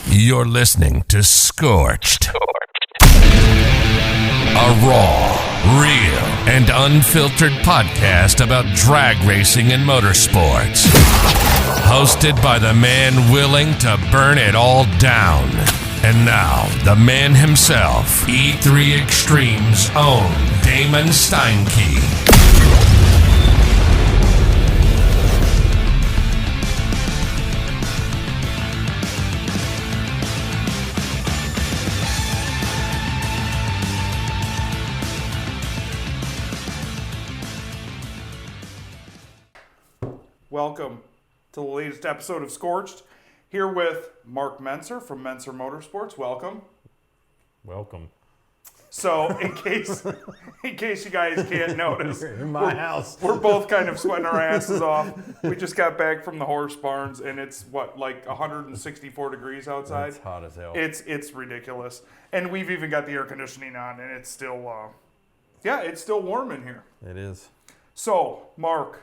You're listening to Scorched. A raw, real, and unfiltered podcast about drag racing and motorsports. Hosted by the man willing to burn it all down. And now, the man himself, E3 Extreme's own Damon Steinke. Welcome to the latest episode of Scorched. Here with Mark Menscer from Menscer Motorsports. Welcome. Welcome. So, in case you guys can't notice, in my house, we're both kind of sweating our asses off. We just got back from the horse barns, and it's like 164 degrees outside. It's hot as hell. It's ridiculous, and we've even got the air conditioning on, and it's still, it's still warm in here. It is. So, Mark,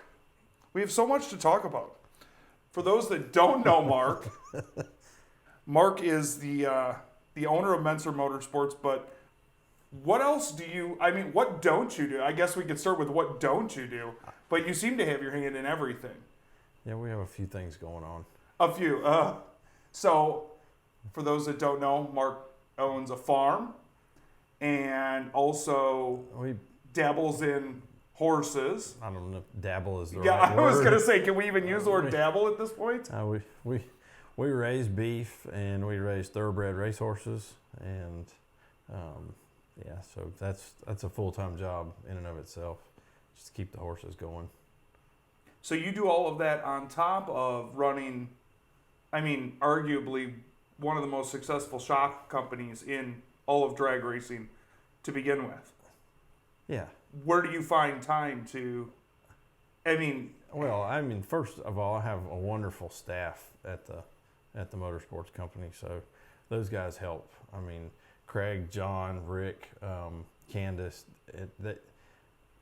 we have so much to talk about. For those that don't know Mark, Mark is the owner of Menscer Motorsports, but what else what don't you do? I guess we could start with what don't you do, but you seem to have your hand in everything. Yeah, we have a few things going on. A few. So, for those that don't know, Mark owns a farm and also dabbles in horses. I don't know if dabble is the yeah, right word. I was going to say, can we even use the word dabble at this point? We raise beef and we raise thoroughbred racehorses, and so that's a full-time job in and of itself, just to keep the horses going. So you do all of that on top of running, arguably one of the most successful shock companies in all of drag racing to begin with. Yeah. Where do you find time to, first of all, I have a wonderful staff at the motorsports company, so those guys help. Craig, John, Rick, Candace,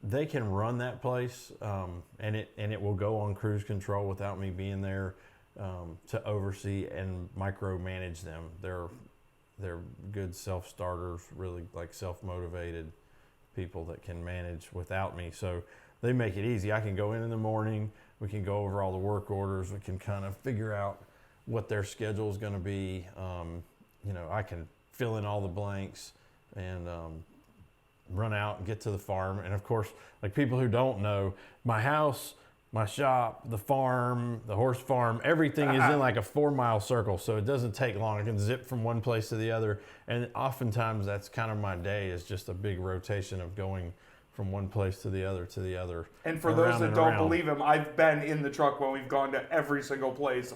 they can run that place, and it will go on cruise control without me being there to oversee and micromanage them. They're good self-starters, really like self-motivated people that can manage without me, so they make it easy. I can go in the morning, we can go over all the work orders, we can kind of figure out what their schedule is going to be. I can fill in all the blanks and run out and get to the farm. And of course, like people who don't know, my house, my shop, the farm, the horse farm, everything is in like a 4-mile circle, so it doesn't take long. I can zip from one place to the other, and oftentimes that's kind of my day, is just a big rotation of going from one place to the other. And for those that don't believe him, I've been in the truck when we've gone to every single place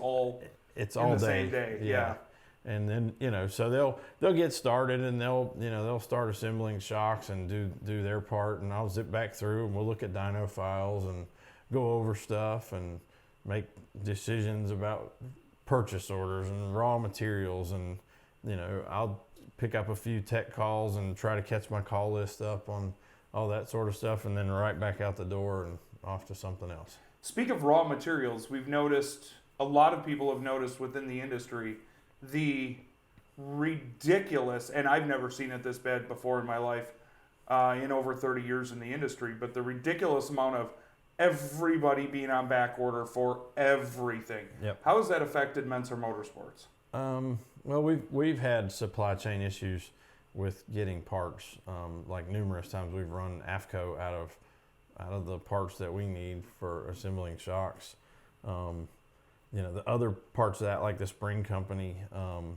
it's in all the day. Same day. Yeah. And then, so they'll get started and they'll start assembling shocks and do their part, and I'll zip back through and we'll look at dyno files and go over stuff and make decisions about purchase orders and raw materials, and I'll pick up a few tech calls and try to catch my call list up on all that sort of stuff, and then right back out the door and off to something else. Speak of raw materials, we've noticed, a lot of people have noticed within the industry, the ridiculous, and I've never seen it this bad before in my life, in over 30 years in the industry, but the ridiculous amount of everybody being on back order for everything. Yep. How has that affected Menscer Motorsports? Well, we've had supply chain issues with getting parts. Like numerous times we've run AFCO out of the parts that we need for assembling shocks. The other parts of that, like the spring company, so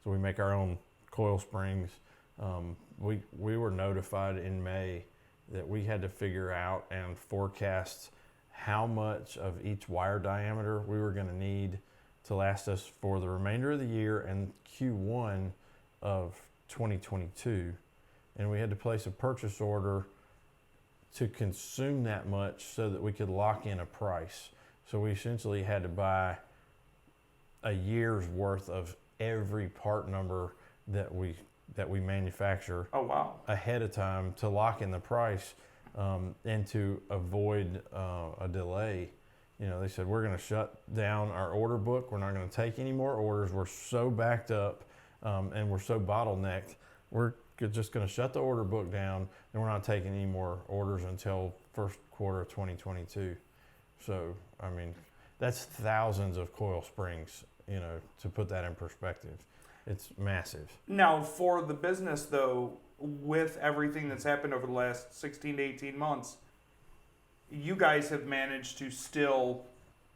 we make our own coil springs. We were notified in May that we had to figure out and forecast how much of each wire diameter we were going to need to last us for the remainder of the year and Q1 of 2022. And we had to place a purchase order to consume that much so that we could lock in a price. So we essentially had to buy a year's worth of every part number that we manufacture ahead of time to lock in the price, and to avoid a delay they said, we're going to shut down our order book. We're not going to take any more orders. We're so backed up and we're so bottlenecked. We're just going to shut the order book down, and we're not taking any more orders until first quarter of 2022. So, I mean, that's thousands of coil springs, to put that in perspective. It's massive. Now, for the business, though, with everything that's happened over the last 16 to 18 months, you guys have managed to still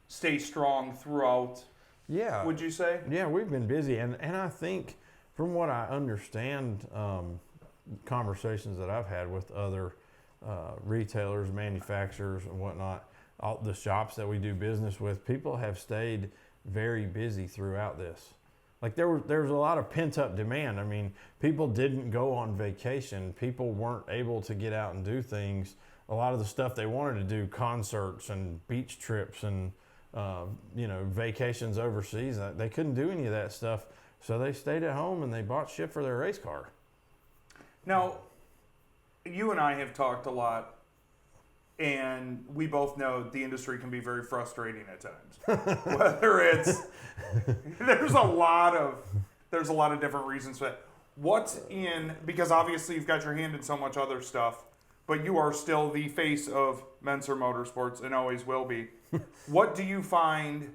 stay strong throughout, would you say? Yeah, we've been busy. And I think, from what I understand, conversations that I've had with other retailers, manufacturers, and whatnot, all the shops that we do business with, people have stayed very busy throughout this. Like there's a lot of pent up demand. I mean, people didn't go on vacation. People weren't able to get out and do things. A lot of the stuff they wanted to do, concerts and beach trips and vacations overseas, they couldn't do any of that stuff. So they stayed at home and they bought shit for their race car. Now, you and I have talked a lot, and we both know the industry can be very frustrating at times. Whether it's there's a lot of different reasons for that. Because obviously you've got your hand in so much other stuff, but you are still the face of Menscer Motorsports and always will be. What do you find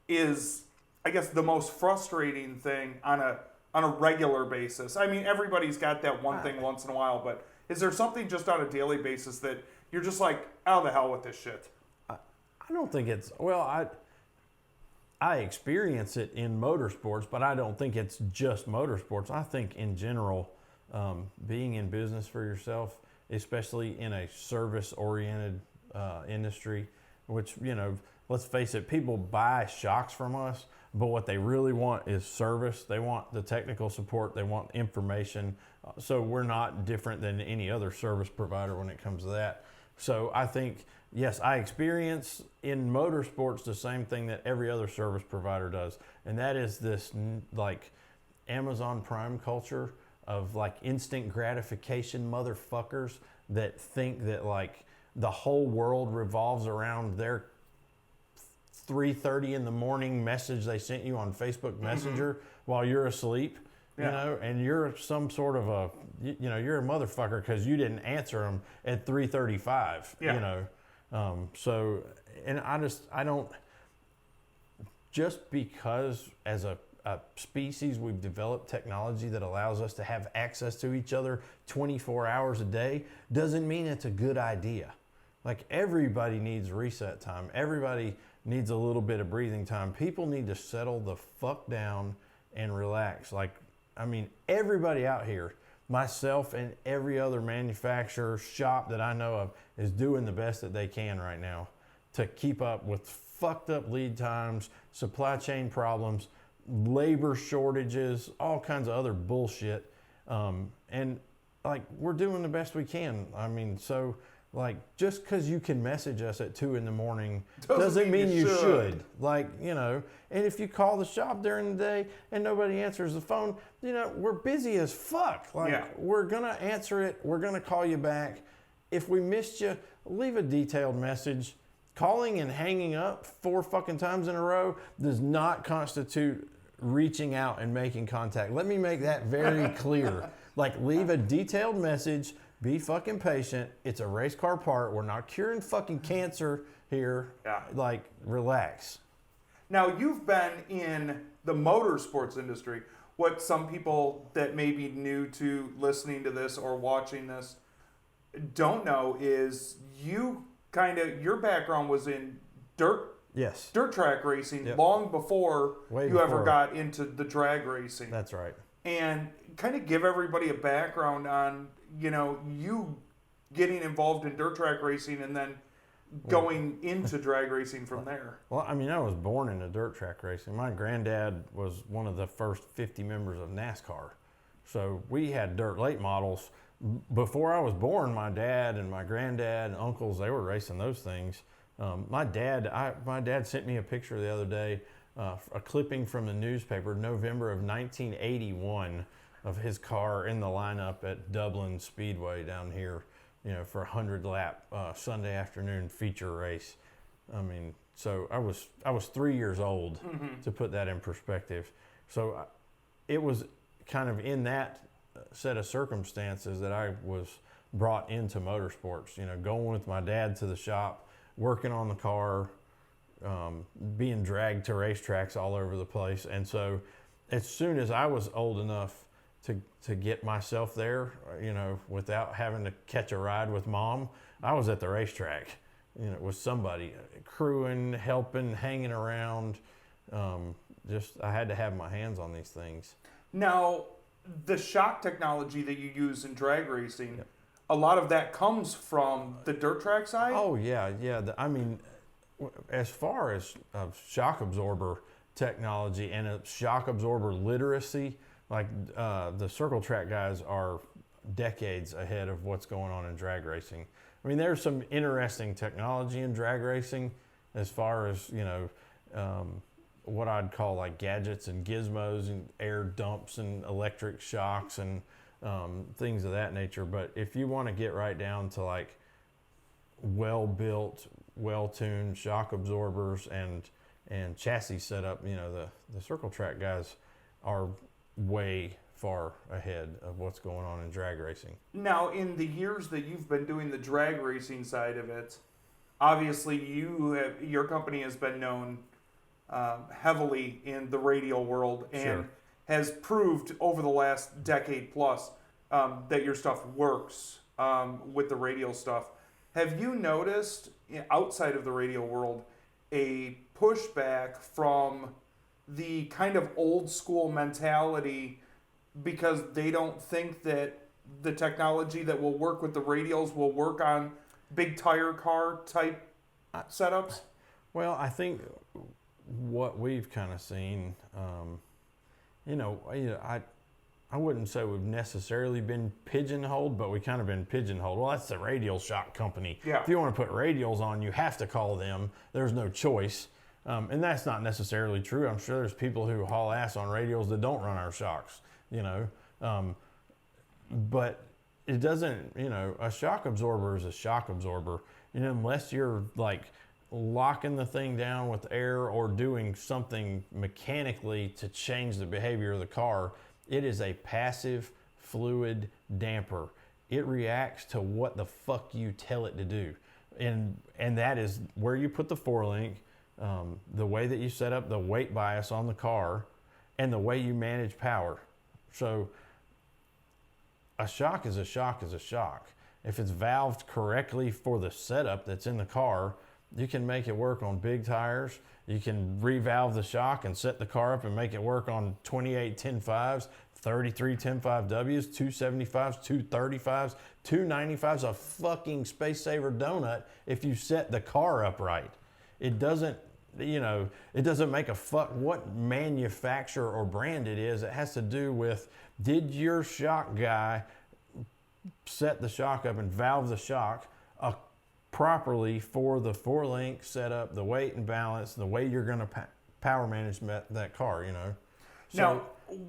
is, I guess, the most frustrating thing on a regular basis? I mean, everybody's got that one thing once in a while, but is there something just on a daily basis that you're just like, out of the hell with this shit? I don't think it's, I experience it in motorsports, but I don't think it's just motorsports. I think in general, being in business for yourself, especially in a service-oriented industry, which, let's face it, people buy shocks from us, but what they really want is service. They want the technical support. They want information. So we're not different than any other service provider when it comes to that. So I think, yes, I experience in motorsports the same thing that every other service provider does. And that is this like Amazon Prime culture of like instant gratification motherfuckers that think that like the whole world revolves around their 3:30 in the morning message they sent you on Facebook Messenger while you're asleep, and you're some sort of you're a motherfucker because you didn't answer them at 3:35, So, and I don't, just because as a species we've developed technology that allows us to have access to each other 24 hours a day doesn't mean it's a good idea. Like, everybody needs reset time. Everybody needs a little bit of breathing time. People need to settle the fuck down and relax. Like, I mean, everybody out here, myself and every other manufacturer, shop that I know of, is doing the best that they can right now to keep up with fucked up lead times, supply chain problems, labor shortages, all kinds of other bullshit. And like, we're doing the best we can. I mean, so like, just because you can message us at 2 a.m. doesn't mean you should. Like, and if you call the shop during the day and nobody answers the phone, we're busy as fuck. Like, we're going to answer it. We're going to call you back. If we missed you, leave a detailed message. Calling and hanging up 4 fucking times in a row does not constitute reaching out and making contact. Let me make that very clear. Like, leave a detailed message. Be fucking patient. It's a race car part. We're not curing fucking cancer here. Yeah. Like, relax. Now, you've been in the motorsports industry. What some people that may be new to listening to this or watching this don't know is your background was in dirt track racing long before ever got into the drag racing. That's right. And kind of give everybody a background on, you getting involved in dirt track racing and then going into drag racing from there. Well, I mean, I was born into dirt track racing. My granddad was one of the first 50 members of NASCAR. So we had dirt late models. Before I was born, my dad and my granddad and uncles, they were racing those things. My dad sent me a picture the other day, a clipping from the newspaper, November of 1981, of his car in the lineup at Dublin Speedway down here, for a 100-lap Sunday afternoon feature race. I mean, so I was 3 years old to put that in perspective. So it was kind of in that set of circumstances that I was brought into motorsports. You know, going with my dad to the shop, working on the car, being dragged to racetracks all over the place. And so as soon as I was old enough to get myself there, you know, without having to catch a ride with mom, I was at the racetrack, you know, with somebody crewing, helping, hanging around. I had to have my hands on these things. Now, the shock technology that you use in drag racing, a lot of that comes from the dirt track side? Oh, yeah. I mean, as far as shock absorber technology and a shock absorber literacy, like the circle track guys are decades ahead of what's going on in drag racing. I mean, there's some interesting technology in drag racing as far as, you know, what I'd call like gadgets and gizmos and air dumps and electric shocks and things of that nature. But if you want to get right down to like well-built, well-tuned shock absorbers and chassis setup, you know, the circle track guys are way far ahead of what's going on in drag racing. Now, in the years that you've been doing the drag racing side of it, obviously your company has been known heavily in the radial world and has proved over the last decade plus that your stuff works with the radial stuff. Have you noticed outside of the radial world a pushback from the kind of old school mentality because they don't think that the technology that will work with the radials will work on big tire car type setups? Well, I think what we've kind of seen, I wouldn't say we've necessarily been pigeonholed, but we kind of been pigeonholed. Well, that's the radial shock company. Yeah. If you want to put radials on, you have to call them. There's no choice. And that's not necessarily true. I'm sure there's people who haul ass on radials that don't run our shocks, you know. But it doesn't, you know, a shock absorber is a shock absorber. You know, unless you're like locking the thing down with air or doing something mechanically to change the behavior of the car, it is a passive fluid damper. It reacts to what the fuck you tell it to do. And that is where you put the four link, the way that you set up the weight bias on the car, and the way you manage power. So a shock is a shock is a shock. If it's valved correctly for the setup that's in the car, you can make it work on big tires. You can revalve the shock and set the car up and make it work on 28 10.5s, 33 10.5Ws, 275s, 235s, 295s, a fucking space saver donut if you set the car up right. It doesn't, you know, it doesn't make a fuck what manufacturer or brand it is. It has to do with, did your shock guy set the shock up and valve the shock properly for the four link setup, the weight and balance, the way you're going to power manage that car, you know. So, now,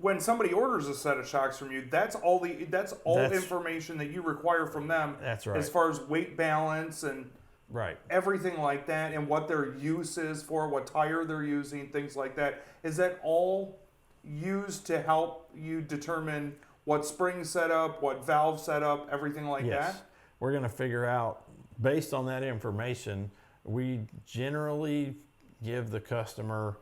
when somebody orders a set of shocks from you, that's all information that you require from them. That's right. As far as weight balance and right, everything like that, and what their use is for, what tire they're using, things like that. Is that all used to help you determine what spring setup, what valve setup, everything like that? We're going to figure out, based on that information, we generally give the customer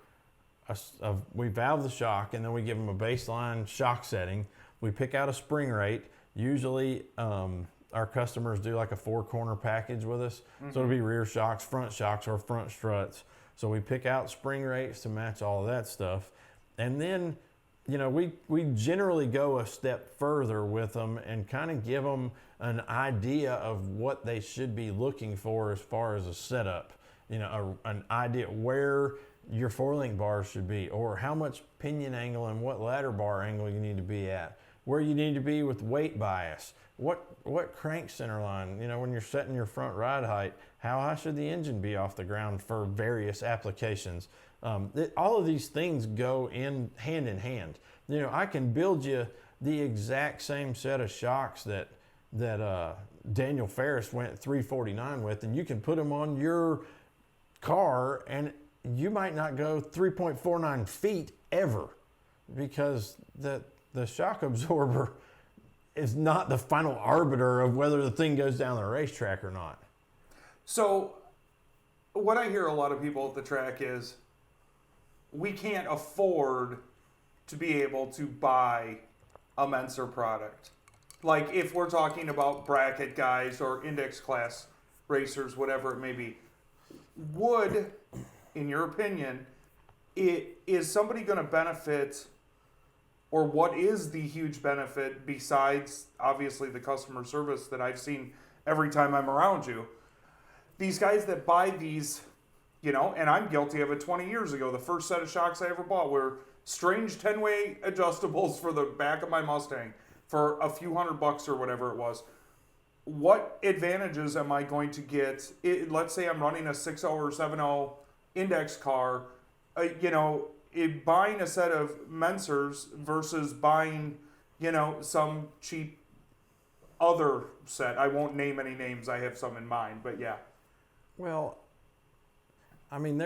we valve the shock, and then we give them a baseline shock setting. We pick out a spring rate. Usually our customers do like a 4-corner package with us. Mm-hmm. So it'll be rear shocks, or front struts. So we pick out spring rates to match all of that stuff. And then, you know, we generally go a step further with them and kind of give them an idea of what they should be looking for as far as a setup. You know, an idea where your four-link bars should be, or how much pinion angle and what ladder bar angle you need to be at, where you need to be with weight bias, what crank center line, you know, when you're setting your front ride height, how high should the engine be off the ground for various applications. All of these things go hand in hand. You know, I can build you the exact same set of shocks that Daniel Ferris went 349 with, and you can put them on your car, and you might not go 3.49 feet ever, because the shock absorber is not the final arbiter of whether the thing goes down the racetrack or not. So what I hear a lot of people at the track is, we can't afford to be able to buy a Menscer product. Like if we're talking about bracket guys or index class racers, whatever it may be, would, in your opinion, is somebody going to benefit, or what is the huge benefit besides obviously the customer service that I've seen every time I'm around you? These guys that buy these, you know, and I'm guilty of it 20 years ago. The first set of shocks I ever bought were strange 10-way adjustables for the back of my Mustang for a few $100 or whatever it was. What advantages am I going to get? Let's say I'm running a 6.0 or 7.0 index car, buying a set of Menssers versus buying, some cheap other set. I won't name any names. I have some in mind, but yeah. Well, I mean,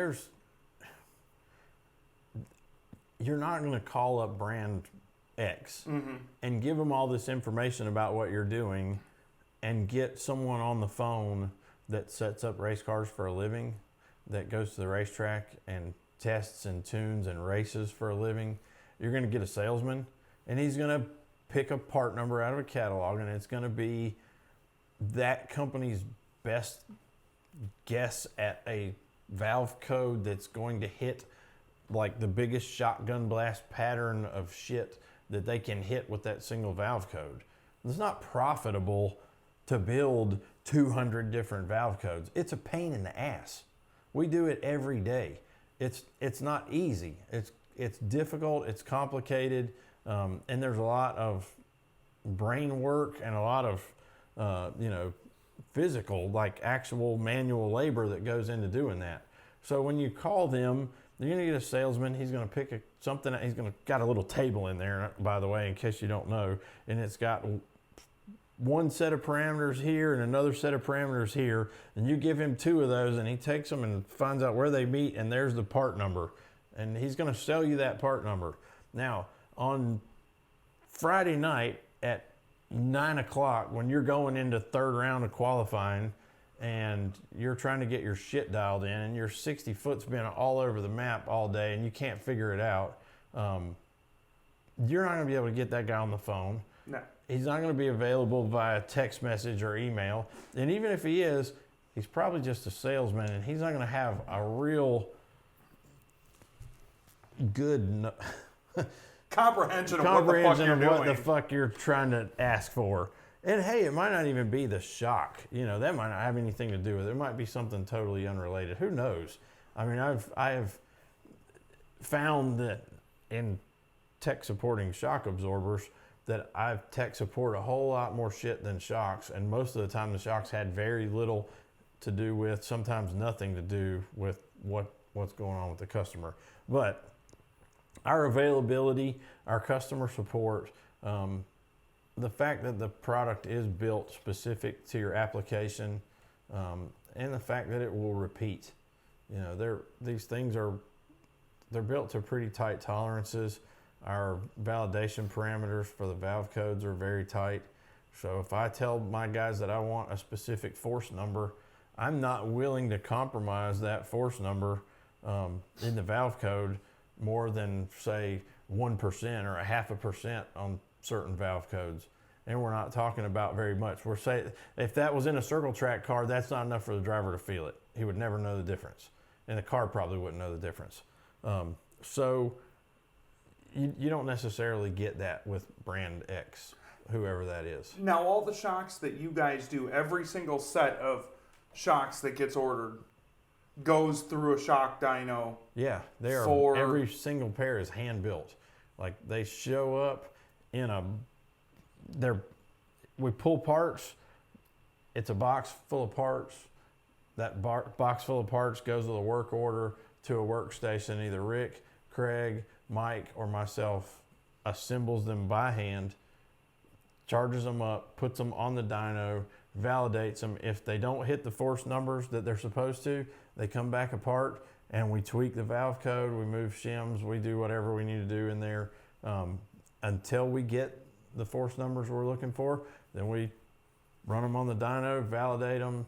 you're not going to call up brand X and give them all this information about what you're doing and get someone on the phone that sets up race cars for a living, that goes to the racetrack and tests and tunes and races for a living. You're going to get a salesman, and he's going to pick a part number out of a catalog, and it's going to be that company's best guess at a valve code that's going to hit like the biggest shotgun blast pattern of shit that they can hit with that single valve code. It's not profitable to build 200 different valve codes. It's a pain in the ass. We do it every day. It's not easy. It's difficult. It's complicated, and there's a lot of brain work and a lot of physical, like actual manual labor that goes into doing that. So when you call them, you're gonna get a salesman. He's gonna pick something. He's gonna got a little table in there, by the way, in case you don't know, and it's got one set of parameters here and another set of parameters here, and you give him two of those, and he takes them and finds out where they meet, and there's the part number, and he's gonna sell you that part number. Now, on Friday night at 9 o'clock, when you're going into third round of qualifying and you're trying to get your shit dialed in and your 60 foot's been all over the map all day and you can't figure it out, you're not going to be able to get that guy on the phone. No. He's not going to be available via text message or email. And even if he is, he's probably just a salesman, and he's not going to have a real good comprehension of what the fuck you're trying to ask for. And hey, it might not even be the shock. That might not have anything to do with it. It might be something totally unrelated. Who knows? I mean, I have found that in tech supporting shock absorbers that I've tech support a whole lot more shit than shocks. And most of the time the shocks had very little to do with, sometimes nothing to do with what's going on with the customer. But our availability, our customer support, the fact that the product is built specific to your application, and the fact that it will repeat. These things they're built to pretty tight tolerances. Our validation parameters for the valve codes are very tight. So if I tell my guys that I want a specific force number, I'm not willing to compromise that force number in the valve code more than, say, 1% or 0.5% on certain valve codes. And we're not talking about very much. We're saying if that was in a circle track car, that's not enough for the driver to feel it. He would never know the difference. And the car probably wouldn't know the difference. So you don't necessarily get that with brand X, whoever that is. Now, all the shocks that you guys do, every single set of shocks that gets ordered goes through a shock dyno. Yeah, every single pair is hand built. Like they show up in we pull parts. It's a box full of parts. That box full of parts goes with a work order to a workstation. Either Rick, Craig, Mike, or myself assembles them by hand, charges them up, puts them on the dyno, validates them. If they don't hit the force numbers that they're supposed to, they come back apart, and we tweak the valve code, we move shims, we do whatever we need to do in there until we get the force numbers we're looking for. Then we run them on the dyno, validate them,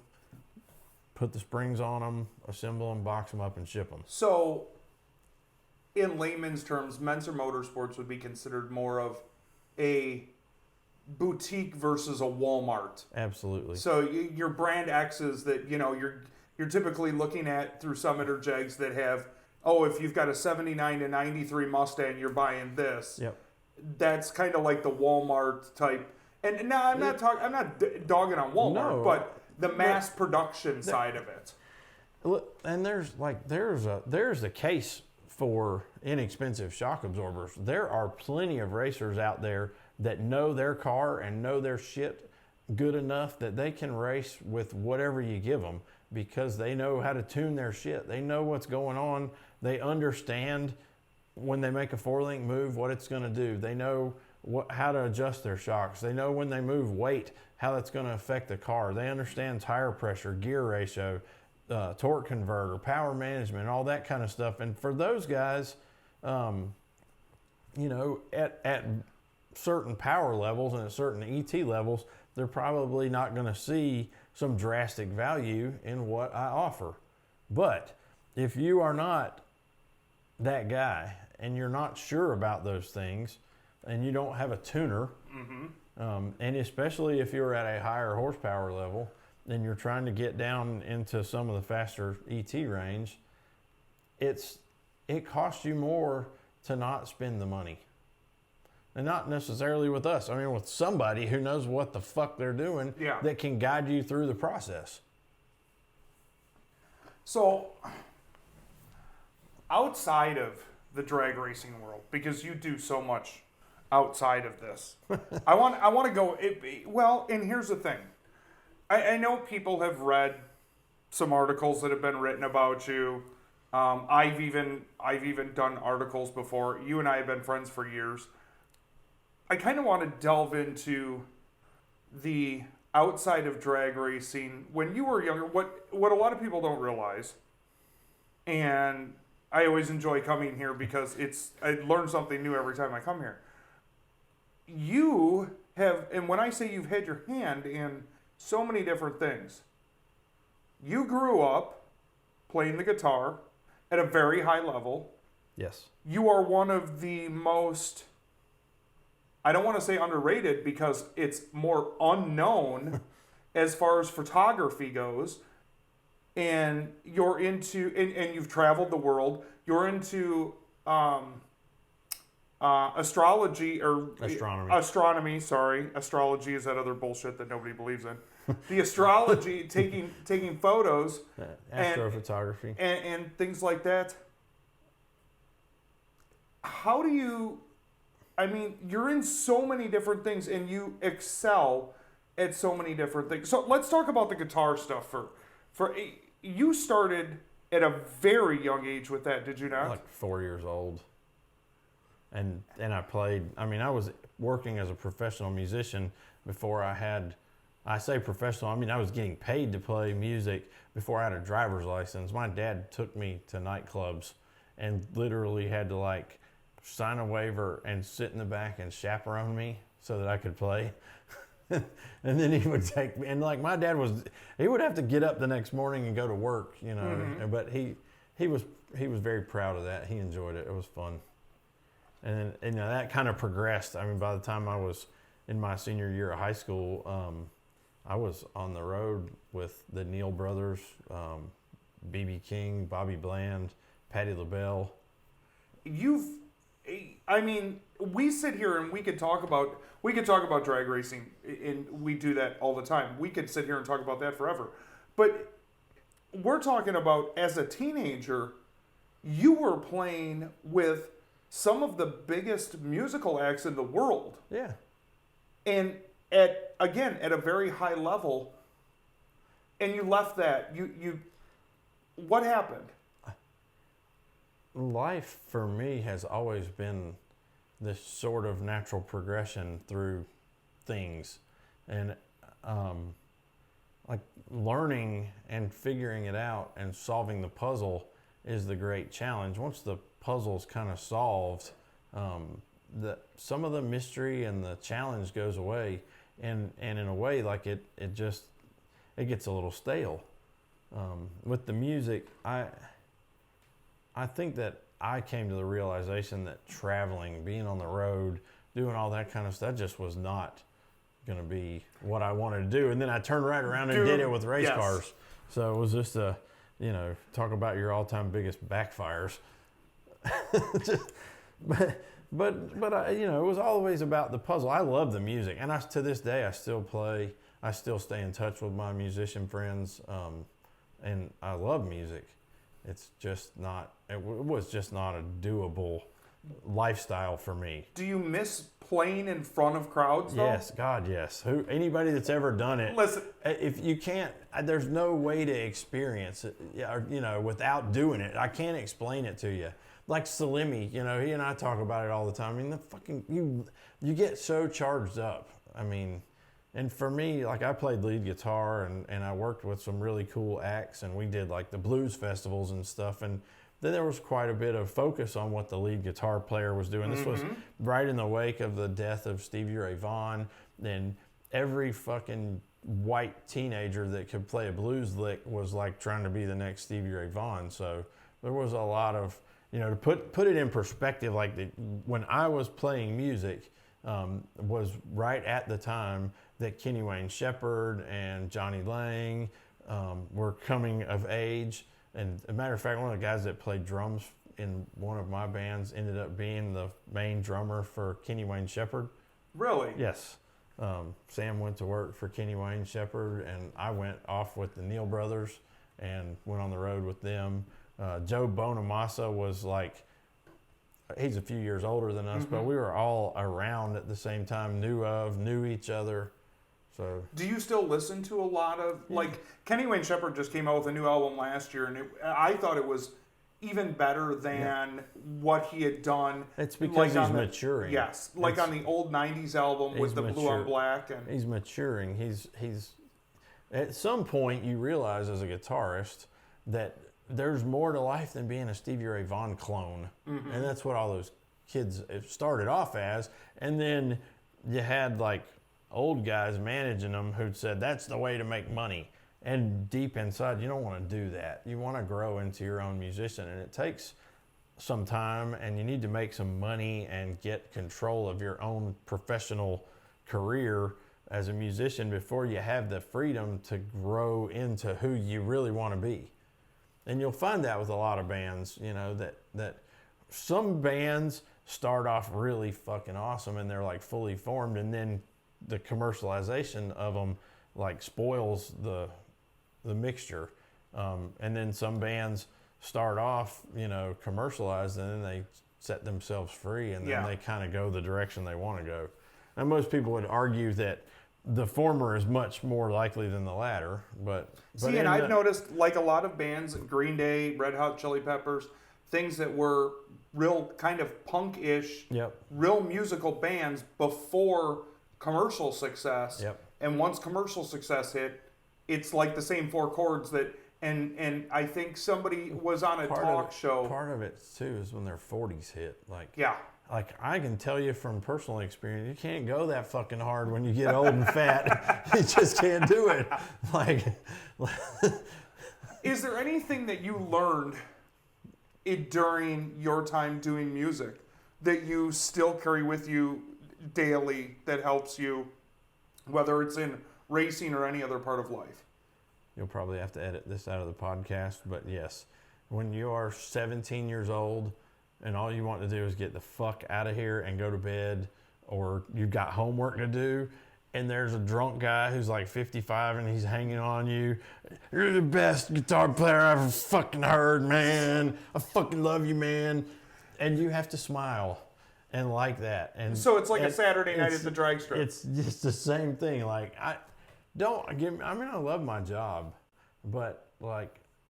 put the springs on them, assemble them, box them up, and ship them. So, in layman's terms, Menscer Motorsports would be considered more of a boutique versus a Walmart. Absolutely. So your brand X's that you're typically looking at through Summit or Jegs that have, if you've got a 79 to 93 Mustang, you're buying this. Yep. That's kind of like the Walmart type. And now I'm not dogging on Walmart, but the mass production side of it. Look, and there's a case for inexpensive shock absorbers. There are plenty of racers out there that know their car and know their shit good enough that they can race with whatever you give them because they know how to tune their shit. They know what's going on. They understand when they make a 4-link move what it's going to do. They know how to adjust their shocks. They know when they move weight how that's going to affect the car. They understand tire pressure, gear ratio, torque converter, power management, all that kind of stuff. And for those guys, at certain power levels and at certain ET levels, they're probably not going to see some drastic value in what I offer. But if you are not that guy and you're not sure about those things and you don't have a tuner, and especially if you're at a higher horsepower level and you're trying to get down into some of the faster ET range, it costs you more to not spend the money. And not necessarily with us. I mean, with somebody who knows what the fuck they're doing that can guide you through the process. So, outside of the drag racing world, because you do so much outside of this, I want to go. And here's the thing. I know people have read some articles that have been written about you. I've even done articles before. You and I have been friends for years. I kind of want to delve into the outside of drag racing. When you were younger, what a lot of people don't realize, and I always enjoy coming here because I learn something new every time I come here. You have, and when I say you've had your hand in so many different things, you grew up playing the guitar at a very high level. Yes. You are one of the most, I don't want to say underrated because it's more unknown as far as photography goes. And you're into, and you've traveled the world. You're into astrology or astronomy. Sorry, astrology is that other bullshit that nobody believes in. The astrology, taking photos, astrophotography, and things like that. How do you? I mean, you're in so many different things, and you excel at so many different things. So let's talk about the guitar stuff. You started at a very young age with that, did you not? Like 4 years old. And I played, I was working as a professional musician before I say professional, I was getting paid to play music before I had a driver's license. My dad took me to nightclubs and literally had to sign a waiver and sit in the back and chaperone me so that I could play. And then he would take me, and my dad he would have to get up the next morning and go to work, but he was very proud of that. He enjoyed it. It was fun. And then, that kind of progressed. By the time I was in my senior year of high school, I was on the road with the Neal brothers, B.B. King, Bobby Bland, Patti LaBelle. We sit here and we could talk about drag racing, and we do that all the time. We could sit here and talk about that forever. But we're talking about, as a teenager, you were playing with some of the biggest musical acts in the world. Yeah. And at a very high level, and you left that. What happened? Life for me has always been this sort of natural progression through things. And like learning and figuring it out and solving the puzzle is the great challenge. Once the puzzle's kind of solved, some of the mystery and the challenge goes away, and in a way, like it gets a little stale. With the music, I think that I came to the realization that traveling, being on the road, doing all that kind of stuff just was not going to be what I wanted to do. And then I turned right around and did it with race cars. So it was just talk about your all-time biggest backfires. But I, it was always about the puzzle. I love the music, and to this day I still play. I still stay in touch with my musician friends, and I love music. It's just not. It was just not a doable lifestyle for me. Do you miss playing in front of crowds, though? Yes, God, yes. Anybody that's ever done it. Listen, if you can't, there's no way to experience it, without doing it. I can't explain it to you. Like Salimi, he and I talk about it all the time. I mean, you get so charged up. I mean, and for me, like I played lead guitar and I worked with some really cool acts, and we did like the blues festivals and stuff. And then there was quite a bit of focus on what the lead guitar player was doing. This was right in the wake of the death of Stevie Ray Vaughan. And every fucking white teenager that could play a blues lick was like trying to be the next Stevie Ray Vaughan. So there was a lot of, to put it in perspective, like when I was playing music, was right at the time that Kenny Wayne Shepherd and Johnny Lang were coming of age. And as a matter of fact, one of the guys that played drums in one of my bands ended up being the main drummer for Kenny Wayne Shepherd. Really? Yes. Sam went to work for Kenny Wayne Shepherd, and I went off with the Neal Brothers and went on the road with them. Joe Bonamassa was he's a few years older than us, but we were all around at the same time, knew each other. So, do you still listen to a lot of, Kenny Wayne Shepherd just came out with a new album last year, and I thought it was even better than what he had done. It's because he's maturing. Yes, on the old 90s album with the blue on black. And he's maturing. He's at some point you realize as a guitarist that there's more to life than being a Stevie Ray Vaughan clone. And that's what all those kids started off as. And then you had old guys managing them who said that's the way to make money. And deep inside, you don't want to do that. You want to grow into your own musician, and it takes some time, and you need to make some money and get control of your own professional career as a musician before you have the freedom to grow into who you really want to be. And you'll find that with a lot of bands, that some bands start off really fucking awesome and they're fully formed, and then the commercialization of them spoils the mixture. And then some bands start off, commercialized, and then they set themselves free, and then they kind of go the direction they want to go. And most people would argue that the former is much more likely than the latter, but and I've noticed a lot of bands, Green Day, Red Hot Chili Peppers, things that were real kind of punk-ish, real musical bands before commercial success. And once commercial success hit, it's the same four chords that, and I think somebody was on a talk show. Part of it too is when their 40s hit. I can tell you from personal experience, you can't go that fucking hard when you get old and fat. You just can't do it. Is there anything that you learned during your time doing music that you still carry with you daily that helps you, whether it's in racing or any other part of life? You'll probably have to edit this out of the podcast, but yes, when you are 17 years old and all you want to do is get the fuck out of here and go to bed, or you've got homework to do, and there's a drunk guy who's 55 and he's hanging on you. You're the best guitar player I've ever fucking heard, man. I fucking love you, man. And you have to smile and like that. And so it's a Saturday night at the drag strip. It's just the same thing. I love my job, but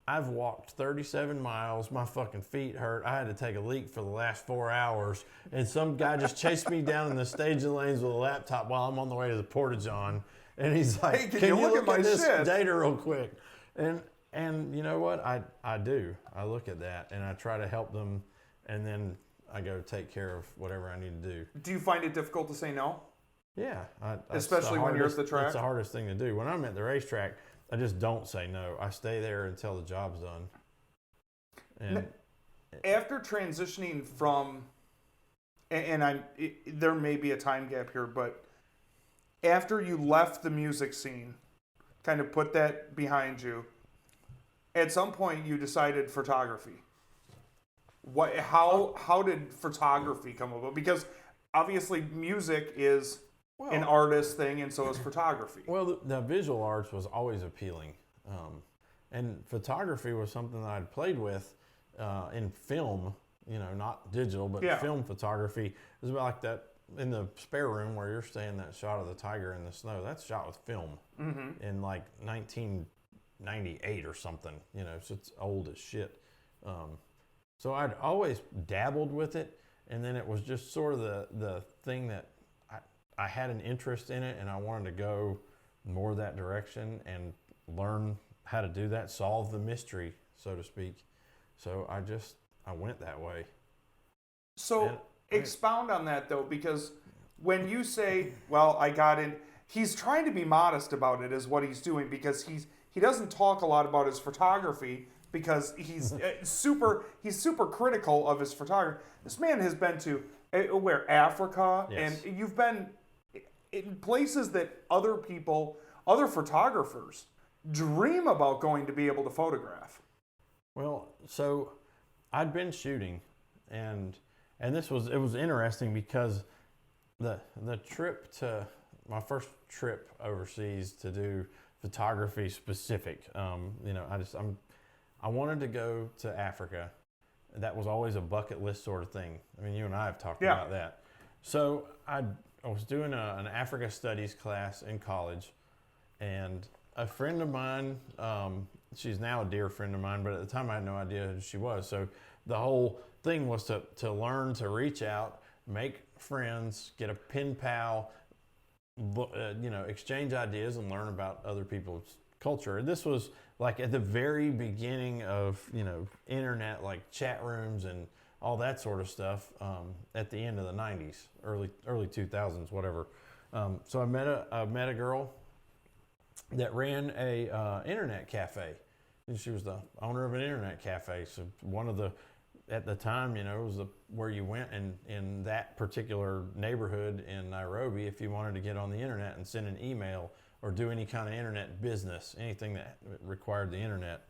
I've walked 37 miles. My fucking feet hurt. I had to take a leak for the last 4 hours. And some guy just chased me down in the staging lanes with a laptop while I'm on the way to the Porta-John. And he's like, hey, can you look at my this shit? data real quick? And you know what? I do. I look at that and I try to help them, and then I go take care of whatever I need to do. Do you find it difficult to say no? Yeah. Especially when you're at the track? It's the hardest thing to do. When I'm at the racetrack, I just don't say no. I stay there until the job's done. And after transitioning from, there may be a time gap here, but after you left the music scene, kind of put that behind you, at some point you decided photography. How did photography come about? Because obviously music is an artist thing, and so is photography. Well, the visual arts was always appealing. And photography was something that I'd played with in film, not digital, but film photography. It was about like that in the spare room where you're staying, that shot of the tiger in the snow. That's shot with film in like 1998 or something, so it's old as shit. So I'd always dabbled with it, and then it was just sort of the thing that I had an interest in it, and I wanted to go more that direction and learn how to do that, solve the mystery, so to speak. So I went that way. So expound on that, though, because when you say, well, I got in, he's trying to be modest about it, is what he's doing, because he doesn't talk a lot about his photography, because he's super critical of his photography. This man has been to Africa, yes. And you've been in places that other photographers dream about going to be able to photograph. Well, so I'd been shooting, and it was interesting because the trip to my first trip overseas to do photography specific, I wanted to go to Africa. That was always a bucket list sort of thing. I mean, you and I have talked about that. So I was doing an Africa studies class in college, and a friend of mine, she's now a dear friend of mine, but at the time I had no idea who she was. So the whole thing was to learn to reach out, make friends, get a pen pal, exchange ideas and learn about other people's culture. And this was like at the very beginning of, internet, like chat rooms and all that sort of stuff, at the end of the 90s, early 2000s, whatever. So I met a girl that ran a internet cafe. And she was the owner of an internet cafe. So at the time, it was where you went in that particular neighborhood in Nairobi if you wanted to get on the internet and send an email or do any kind of internet business, anything that required the internet.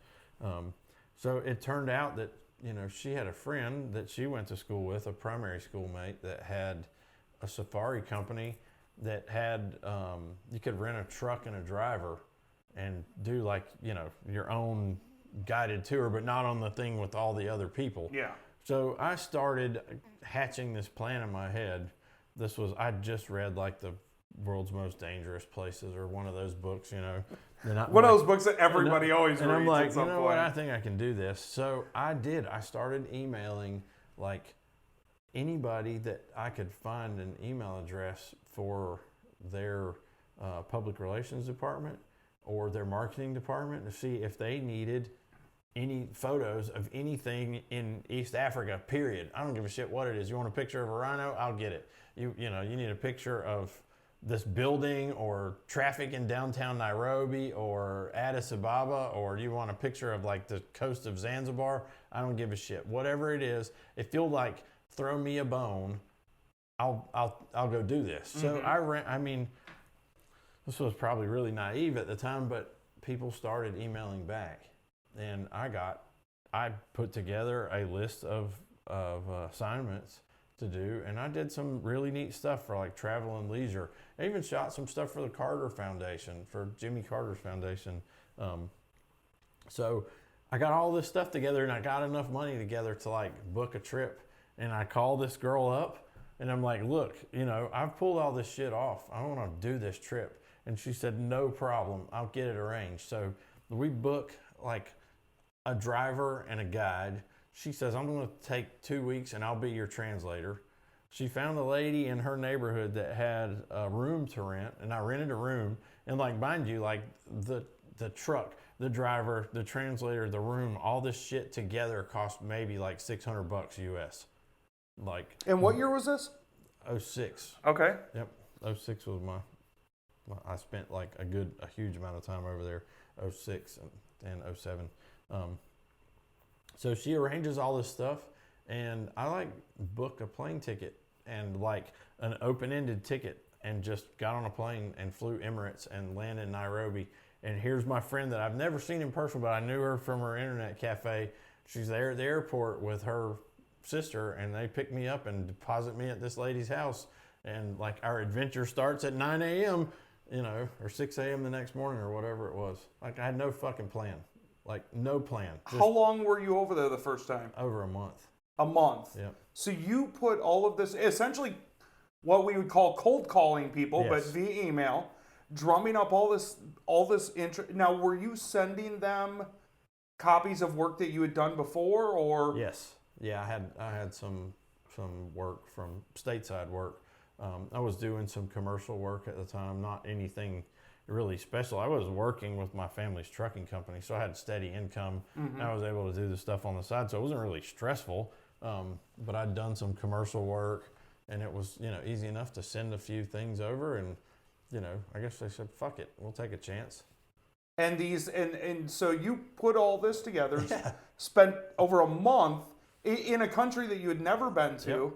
So it turned out that, she had a friend that she went to school with, a primary school mate that had a safari company that had, you could rent a truck and a driver and do like, your own guided tour, but not on the thing with all the other people. Yeah. So I started hatching this plan in my head. I'd just read like the World's Most Dangerous Places or one of those books, One of those books that everybody always reads. And I'm like, at some point. what? I think I can do this. So I did. I started emailing like anybody that I could find an email address for their public relations department or their marketing department to see if they needed any photos of anything in East Africa, period. I don't give a shit what it is. You want a picture of a rhino? I'll get it. You need a picture of this building or traffic in downtown Nairobi or Addis Ababa, or you want a picture of like the coast of Zanzibar? I don't give a shit. Whatever it is, if you'll like throw me a bone, I'll go do this. Mm-hmm. So this was probably really naive at the time, but people started emailing back, and I put together a list of assignments to do, and I did some really neat stuff for like travel and leisure. I even shot some stuff for the Carter Foundation, for Jimmy Carter's foundation. So I got all this stuff together, and I got enough money together to like book a trip. And I called this girl up, and I'm like, look, I've pulled all this shit off. I want to do this trip. And she said, no problem. I'll get it arranged. So we book like a driver and a guide. She says, I'm going to take 2 weeks and I'll be your translator. She found a lady in her neighborhood that had a room to rent, and I rented a room. And like, mind you, like the truck, the driver, the translator, the room, all this shit together cost maybe like $600 US. Like. And what year was this? 06. Okay. Yep. 06 was I spent like a huge amount of time over there. 06 and 07. So she arranges all this stuff, and I like booked a plane ticket and like an open-ended ticket, and just got on a plane and flew Emirates and landed in Nairobi. And here's my friend that I've never seen in person, but I knew her from her internet cafe. She's there at the airport with her sister, and they pick me up and deposit me at this lady's house. And like, our adventure starts at 9 a.m., you know, or 6 a.m. the next morning or whatever it was. Like, I had no fucking plan. Like, no plan. Just how long were you over there the first time? over a month. A month. Yep. So you put all of this, essentially what we would call cold calling people, but Yes. via email, drumming up all this interest. Now, were you sending them copies of work that you had done before, or? Yes. Yeah, I had some work from stateside work. I was doing some commercial work at the time, not anything really special. I was working with my family's trucking company, so I had steady income. Mm-hmm. I was able to do the stuff on the side, so it wasn't really stressful. But I'd done some commercial work, and it was, you know, easy enough to send a few things over, and, you know, I guess they said, fuck it, we'll take a chance. And and so you put all this together, Yeah. spent over a month in a country that you had never been to, Yep.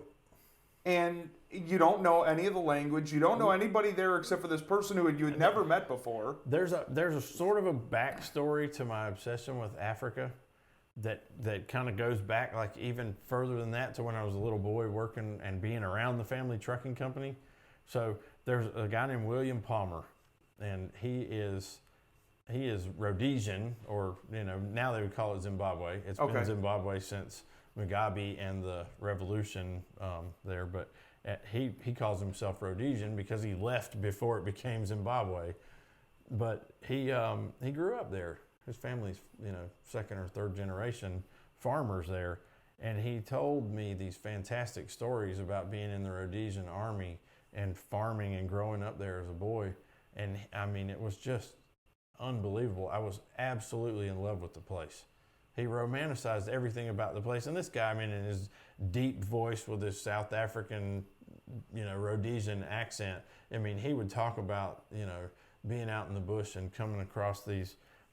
and you don't know any of the language. You don't know anybody there except for this person who you had never met before. There's a sort of a backstory to my obsession with Africa that kind of goes back like even further than that, to when I was a little boy working and being around the family trucking company. So there's a guy named William Palmer, and he is Rhodesian, or, you know, now they would call it Zimbabwe. It's been Zimbabwe since Mugabe and the revolution there, but he calls himself Rhodesian because he left before it became Zimbabwe. But he grew up there. His family's, you know, second or third generation farmers there, and he told me these fantastic stories about being in the Rhodesian army and farming and growing up there as a boy. And I mean, it was just unbelievable. I was absolutely in love with the place. He romanticized everything about the place. And this guy, I mean, in his deep voice with his South African, you know, Rhodesian accent, I mean, he would talk about, you know, being out in the bush and coming across the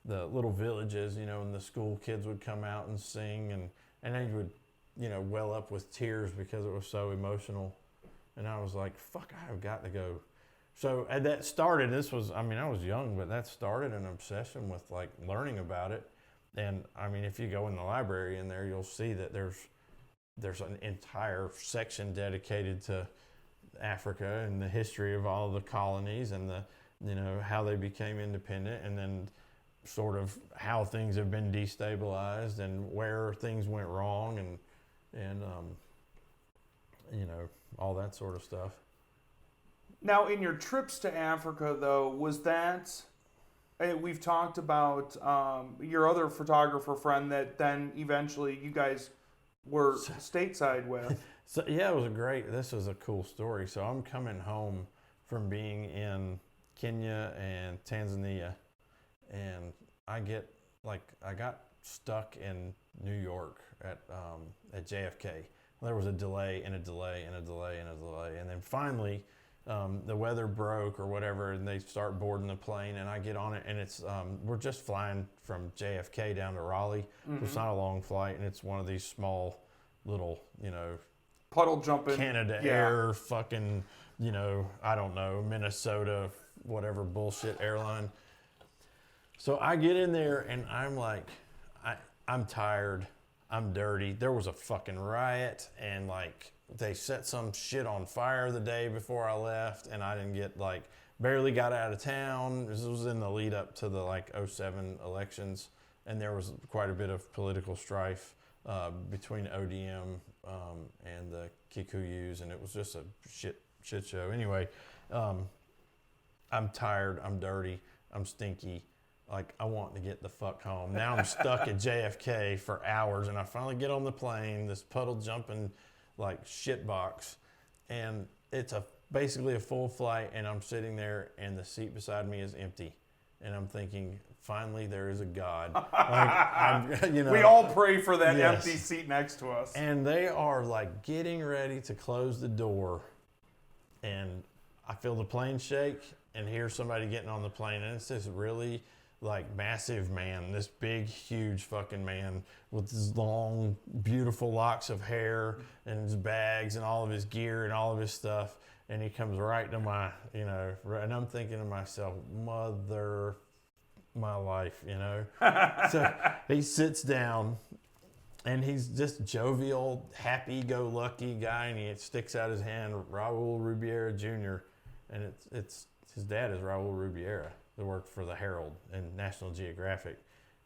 little villages, you know, and the school kids would come out and sing, and he would, you know, well up with tears because it was so emotional. And I was like, fuck, I have got to go. So that started, I was young, but that started an obsession with like learning about it. And I mean, if you go in the library in there, you'll see that there's an entire section dedicated to Africa and the history of all the colonies and the, you know, how they became independent, and then sort of how things have been destabilized and where things went wrong, and you know, all that sort of stuff. Now, in your trips to Africa, though, was that, we've talked about your other photographer friend that then eventually you guys were stateside with. So yeah, this was a cool story. So I'm coming home from being in Kenya and Tanzania, and I got stuck in New York at JFK. There was a delay and a delay and a delay and a delay, and then finally the weather broke or whatever, and they start boarding the plane, and I get on it, and it's we're just flying from JFK down to Raleigh. Mm-hmm. So it's not a long flight, and it's one of these small little, you know, puddle jumping Canada Air fucking, you know, I don't know, Minnesota, whatever bullshit airline. So I get in there, and I'm like, I'm tired, I'm dirty. There was a fucking riot, and like they set some shit on fire the day before I left, and I didn't get, like, barely got out of town. This was in the lead up to the like 07 elections, and there was quite a bit of political strife between ODM and the Kikuyus, and it was just a shit show. Anyway, I'm tired, I'm dirty, I'm stinky. Like, I want to get the fuck home. Now I'm stuck at JFK for hours, and I finally get on the plane, this puddle jumping like shit box, and it's basically a full flight, and I'm sitting there, and the seat beside me is empty, and I'm thinking, finally, there is a God. We all pray for that Yes. empty seat next to us. And they are like getting ready to close the door, and I feel the plane shake and hear somebody getting on the plane, and it's this really like massive man, this big, huge fucking man with his long, beautiful locks of hair and his bags and all of his gear and all of his stuff. And he comes right to my, and I'm thinking to myself, my life, So he sits down, and he's just jovial, happy-go-lucky guy, and he sticks out his hand, Raul Rubiera Jr., and it's his dad is Raul Rubiera, that worked for the Herald and National Geographic.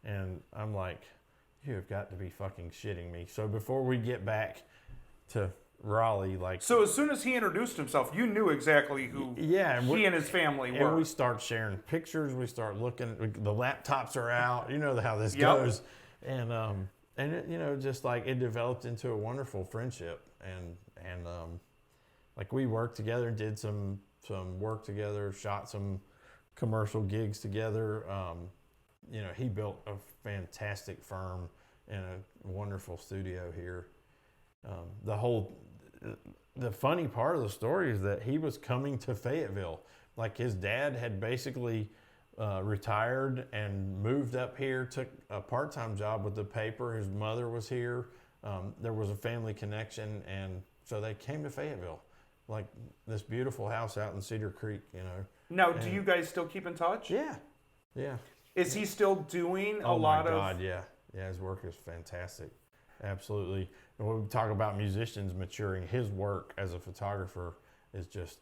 And I'm like, you have got to be fucking shitting me. So before we get back to Raleigh, So as soon as he introduced himself, you knew exactly who he and his family were. And we start sharing pictures. We start looking. The laptops are out. You know how this goes. And it, just like it developed into a wonderful friendship. And like we worked together, did some work together, shot some commercial gigs together. He built a fantastic firm and a wonderful studio here. The funny part of the story is that he was coming to Fayetteville. Like his dad had basically retired and moved up here, took a part-time job with the paper. His mother was here. There was a family connection, and so they came to Fayetteville. Like this beautiful house out in Cedar Creek, Now, do you guys still keep in touch? Yeah. Is he still doing a Oh lot my God, yeah. Yeah, his work is fantastic. Absolutely. And when we talk about musicians maturing, his work as a photographer is just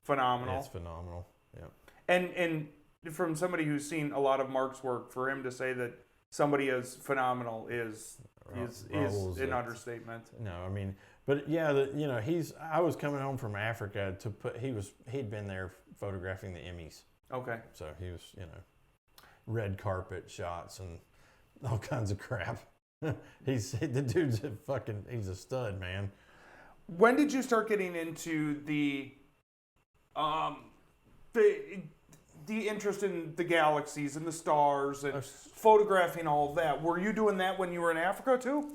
phenomenal. It's phenomenal. Yeah. And from somebody who's seen a lot of Mark's work, for him to say that somebody is phenomenal is an understatement. No, I mean, but yeah, I was coming home from Africa he'd been there photographing the Emmys. Okay. So he was, red carpet shots and all kinds of crap. He's a stud, man. When did you start getting into the interest in the galaxies and the stars and photographing all of that? Were you doing that when you were in Africa too?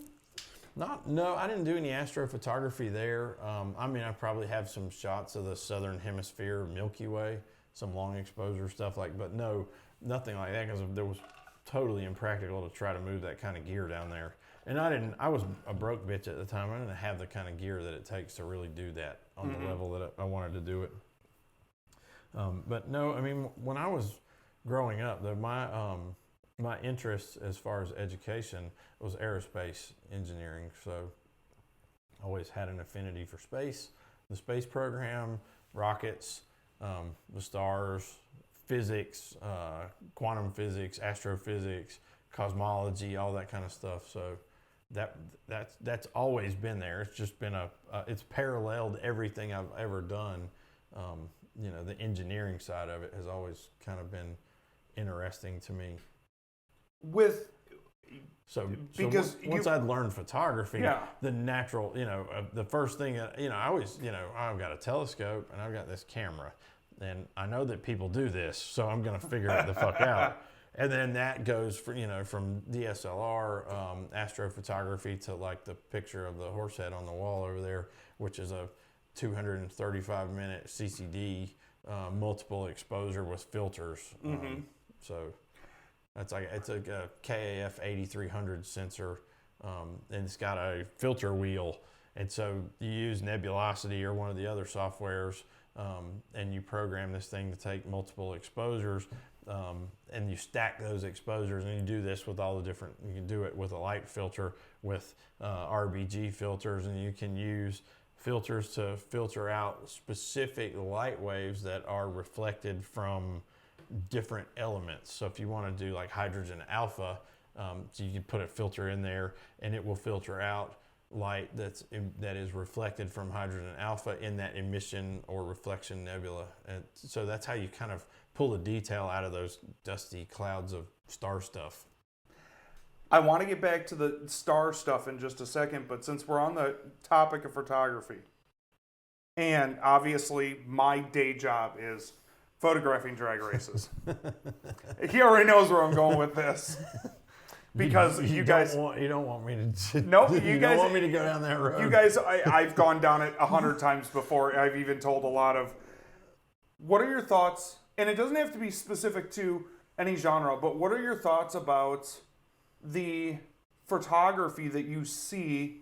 No, I didn't do any astrophotography there. I probably have some shots of the southern hemisphere, Milky Way, some long exposure stuff but no, nothing like that, because there was totally impractical to try to move that kind of gear down there. And I was a broke bitch at the time. I didn't have the kind of gear that it takes to really do that on the level that I wanted to do it. But no, I mean, when I was growing up, my interest as far as education was aerospace engineering. So I always had an affinity for space, the space program, rockets, the stars, physics, quantum physics, astrophysics, cosmology, all that kind of stuff. So that's always been there. It's just been it's paralleled everything I've ever done. The engineering side of it has always kind of been interesting to me. Because once I'd learned photography, the natural, the first thing, I always, I've got a telescope and I've got this camera. And I know that people do this, so I'm going to figure it the fuck out. And then that goes from DSLR, astrophotography to like the picture of the horse head on the wall over there, which is a 235-minute CCD, multiple exposure with filters. So it's a KAF 8300 sensor, and it's got a filter wheel. And so you use Nebulosity or one of the other softwares, and you program this thing to take multiple exposures, and you stack those exposures, and you do this with all the different, you can do it with a light filter, with RBG filters, and you can use filters to filter out specific light waves that are reflected from different elements. So if you want to do like hydrogen alpha, so you can put a filter in there and it will filter out light that is reflected from hydrogen alpha in that emission or reflection nebula. And so that's how you kind of pull the detail out of those dusty clouds of star stuff. I want to get back to the star stuff in just a second, but since we're on the topic of photography, And obviously, my day job is photographing drag races. He already knows where I'm going with this. Because you guys... You don't want me to... Nope, you guys... don't want me to go down that road. You guys, I've gone down it 100 times before. I've even told a lot of... What are your thoughts? And it doesn't have to be specific to any genre, but what are your thoughts about the photography that you see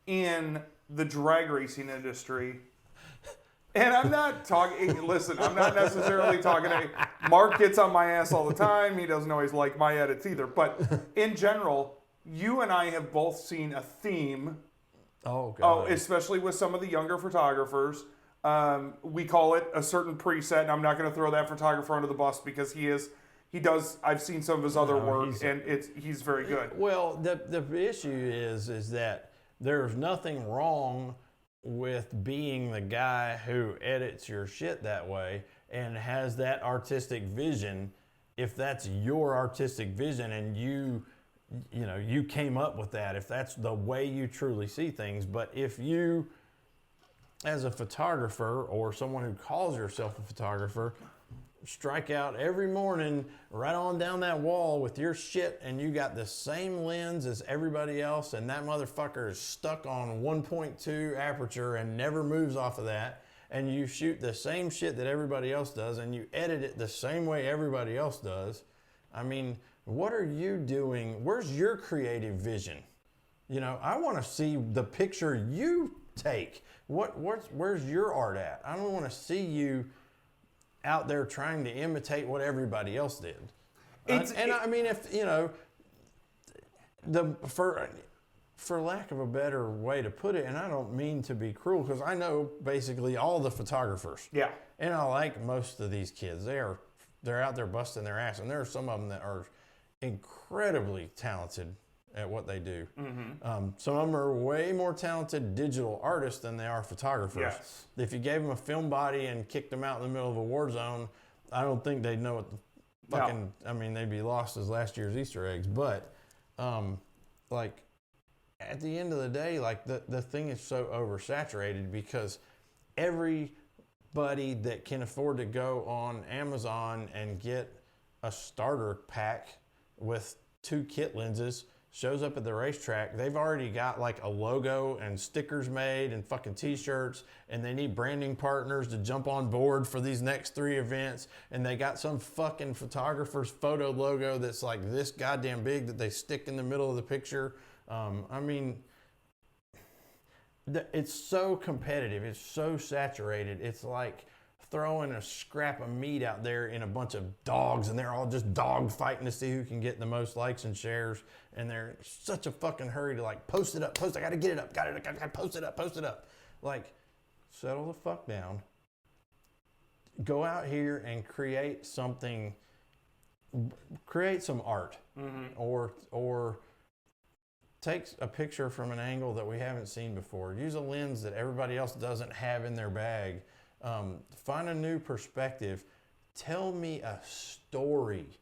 in the drag racing industry? And I'm not talking, listen, I'm not necessarily talking to, Mark gets on my ass all the time. He doesn't always like my edits either. But in general, you and I have both seen a theme. Oh, God. Especially with some of the younger photographers. We call it a certain preset, and I'm not going to throw that photographer under the bus because he does, I've seen some of his other work, and he's very good. Well, the issue is that there's nothing wrong with being the guy who edits your shit that way and has that artistic vision. If that's your artistic vision and you came up with that, if that's the way you truly see things. But if you, as a photographer or someone who calls yourself a photographer, strike out every morning right on down that wall with your shit and you got the same lens as everybody else and that motherfucker is stuck on 1.2 aperture and never moves off of that, and you shoot the same shit that everybody else does and you edit it the same way everybody else does, I mean, what are you doing? Where's your creative vision? I want to see the picture you take. Where's your art at? I don't want to see you out there trying to imitate what everybody else did. I mean, if for lack of a better way to put it, and I don't mean to be cruel because I know basically all the photographers. Yeah. And I like most of these kids. They're out there busting their ass, and there are some of them that are incredibly talented at what they do. Mm-hmm. Some of them are way more talented digital artists than they are photographers. Yes. If you gave them a film body and kicked them out in the middle of a war zone, I don't think they'd know what the fucking... No. I mean, they'd be lost as last year's Easter eggs. But, at the end of the day, the thing is so oversaturated because everybody that can afford to go on Amazon and get a starter pack with 2 kit lenses shows up at the racetrack. They've already got a logo and stickers made and fucking t-shirts, and they need branding partners to jump on board for these next 3 events, and they got some fucking photographer's photo logo that's like this goddamn big that they stick in the middle of the picture. I mean, it's so competitive. It's so saturated. It's like throwing a scrap of meat out there in a bunch of dogs, and they're all just dog fighting to see who can get the most likes and shares, and they're in such a fucking hurry to post it up, I gotta get it up, gotta post it up. Settle the fuck down. Go out here and create some art. Mm-hmm. or take a picture from an angle that we haven't seen before. Use a lens that everybody else doesn't have in their bag. Find a new perspective. Tell me a story.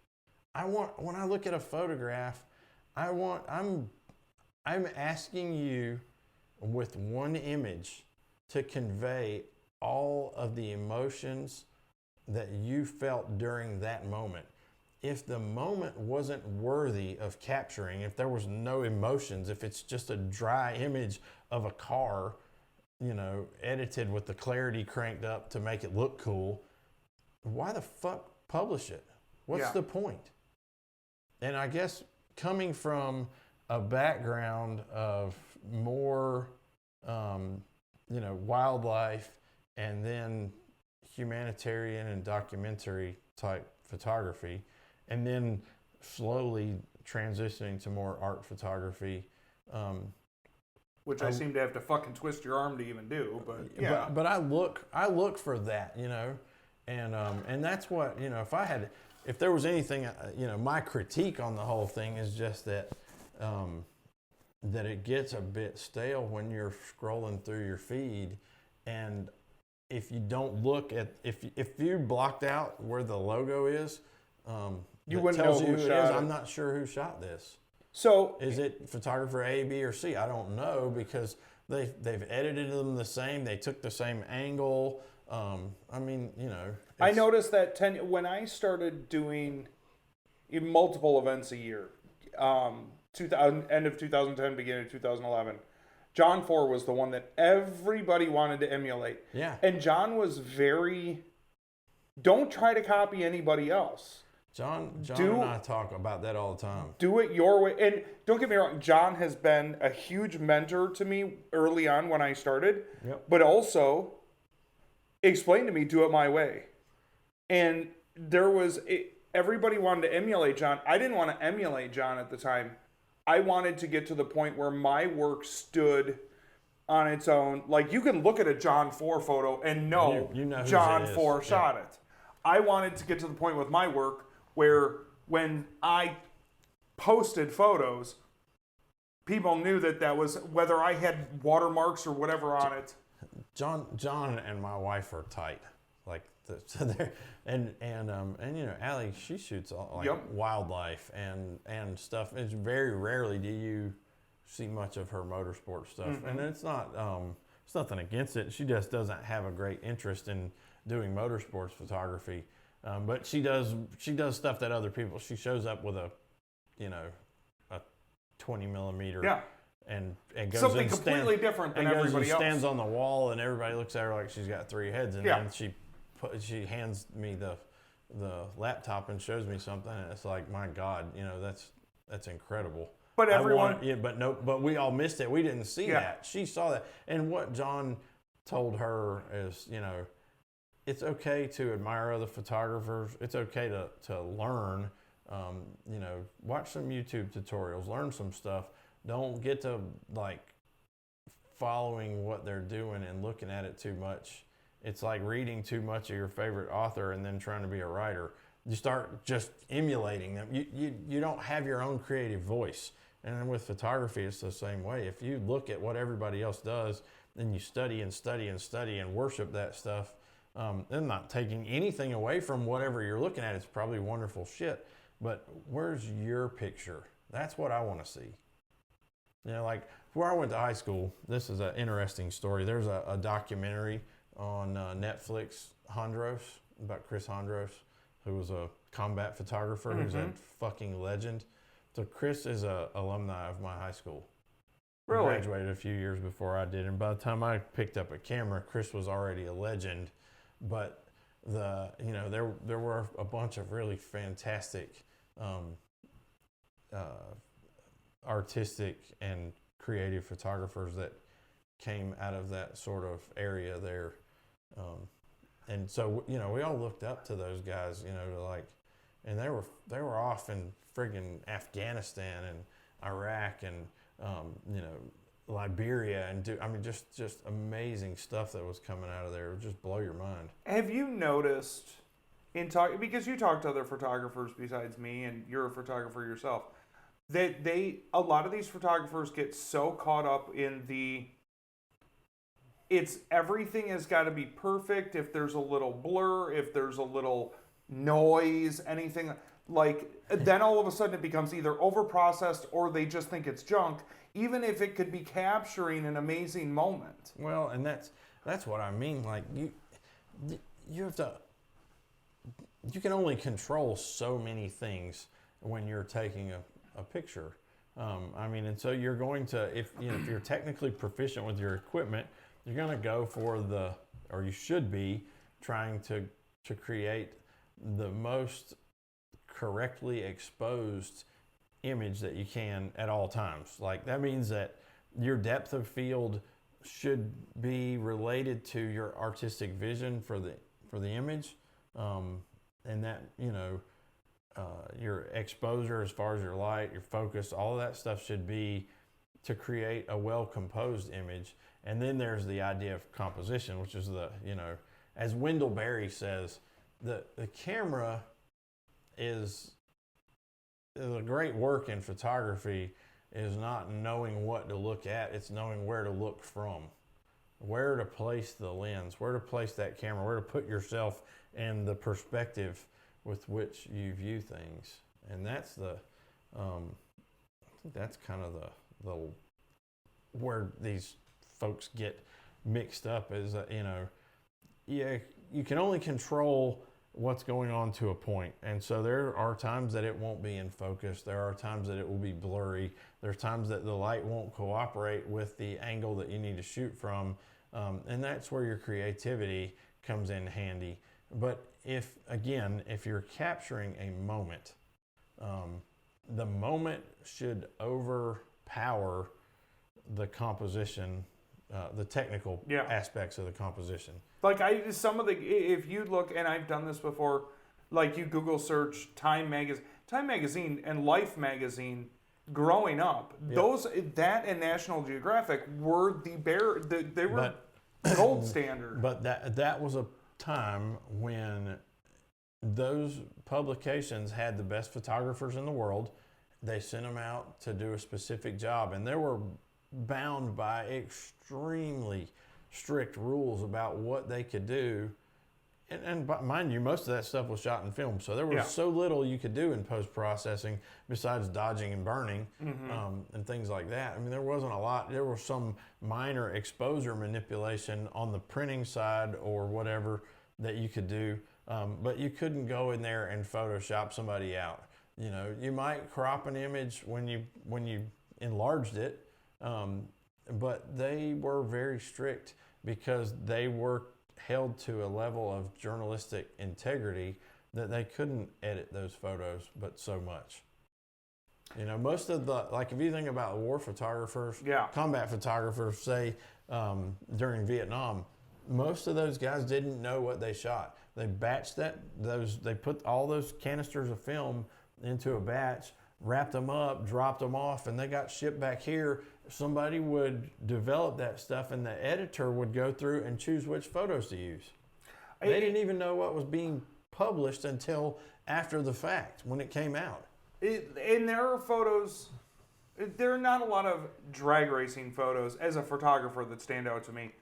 When I look at a photograph, I'm asking you with one image to convey all of the emotions that you felt during that moment. If the moment wasn't worthy of capturing, if there was no emotions, if it's just a dry image of a car, edited with the clarity cranked up to make it look cool, why the fuck publish it? What's the point? And I guess coming from a background of more, wildlife and then humanitarian and documentary type photography, and then slowly transitioning to more art photography, which I seem to have to fucking twist your arm to even do, but yeah. But I look for that, and that's what, if there was anything, my critique on the whole thing is just that it gets a bit stale when you're scrolling through your feed, and if you don't look at, if you blocked out where the logo is, you wouldn't know who shot it. I'm not sure who shot this. So is it photographer A, B, or C? I don't know, because they've edited them the same. They took the same angle. I mean, you know. I noticed that when I started doing multiple events a year, 2000, end of 2010, beginning of 2011, John 4 was the one that everybody wanted to emulate. Yeah. And John was very, don't try to copy anybody else. John and I talk about that all the time. Do it your way. And don't get me wrong, John has been a huge mentor to me early on when I started. Yep. But also explain to me, do it my way. And everybody wanted to emulate John. I didn't want to emulate John at the time. I wanted to get to the point where my work stood on its own. Like, you can look at a John 4 photo and know, you know John 4 shot it. I wanted to get to the point with my work where when I posted photos, people knew that was, whether I had watermarks or whatever on it. John and my wife are tight. Like, so they're, and you know, Allie, she shoots like wildlife and stuff. It's very rarely do you see much of her motorsport stuff, and it's nothing against it. She just doesn't have a great interest in doing motorsports photography, but she does stuff that other people. She shows up with a 20 millimeter. And goes something completely different than everybody else. Stands on the wall, and everybody looks at her like she's got three heads. And then she hands me the laptop and shows me something, and it's like, my God, you know, that's incredible. But everyone, but we all missed it. We didn't see that. She saw that, and what John told her is, you know, it's okay to admire other photographers. It's okay to learn. You know, watch some YouTube tutorials, learn some stuff. Don't get to like following what they're doing and looking at it too much. It's like reading too much of your favorite author and then trying to be a writer. You start just emulating them. You don't have your own creative voice. And then with photography, it's the same way. If you look at what everybody else does, then you study and study and study and worship that stuff. I'm not taking anything away from whatever you're looking at. It's probably wonderful shit. But where's your picture? That's what I want to see. You know, like where I went to high school, this is an interesting story. There's a documentary on Netflix, Hondros, about Chris Hondros, who was a combat photographer who's a fucking legend. So Chris is an alumni of my high school. Really? He graduated a few years before I did. And by the time I picked up a camera, Chris was already a legend. But there were a bunch of really fantastic artistic and creative photographers that came out of that sort of area there, and so you know we all looked up to those guys, you know, like, and they were off in friggin' Afghanistan and Iraq and you know, Liberia and just amazing stuff that was coming out of there. It would just blow your mind. Have you noticed because you talk to other photographers besides me and you're a photographer yourself, that a lot of these photographers get so caught up in everything has got to be perfect. If there's a little blur, if there's a little noise, anything like, then all of a sudden it becomes either over processed or they just think it's junk, even if it could be capturing an amazing moment. Well, and that's what I mean. Like you have to, you can only control so many things when you're taking a picture. I mean, and so you're going to, if you're technically proficient with your equipment, you're going to go for or you should be trying to create the most correctly exposed image that you can at all times. Like that means that your depth of field should be related to your artistic vision for the image, and that, you know, your exposure as far as your light, your focus, all of that stuff should be to create a well-composed image. And then there's the idea of composition, which is as Wendell Berry says, the camera is a great work in photography is not knowing what to look at, it's knowing where to look from, where to place the lens, where to place that camera, where to put yourself in the perspective with which you view things. And that's I think that's kind of the where these folks get mixed up is, yeah, you can only control what's going on to a point. And so there are times that it won't be in focus. There are times that it will be blurry. There's times that the light won't cooperate with the angle that you need to shoot from. And that's where your creativity comes in handy. But if you're capturing a moment, the moment should overpower the composition, the technical aspects of the composition. Like if you look, and I've done this before, like you Google search Time Magazine and Life Magazine, growing up, that and National Geographic were they were gold standard. But that was a time when those publications had the best photographers in the world. They sent them out to do a specific job, and they were bound by extremely strict rules about what they could do. And mind you, most of that stuff was shot in film, so there was so little you could do in post-processing besides dodging and burning, and things like that. I mean, there wasn't a lot. There was some minor exposure manipulation on the printing side or whatever that you could do, but you couldn't go in there and Photoshop somebody out. You know, you might crop an image when you enlarged it, but they were very strict because they were held to a level of journalistic integrity that they couldn't edit those photos but so much. You know, most of if you think about war photographers, combat photographers, say during Vietnam, most of those guys didn't know what they shot. They batched they put all those canisters of film into a batch, wrapped them up, dropped them off, and they got shipped back here. Somebody would develop that stuff, and the editor would go through and choose which photos to use. They didn't even know what was being published until after the fact, when it came out. And there are photos, there are not a lot of drag racing photos as a photographer that stand out to me.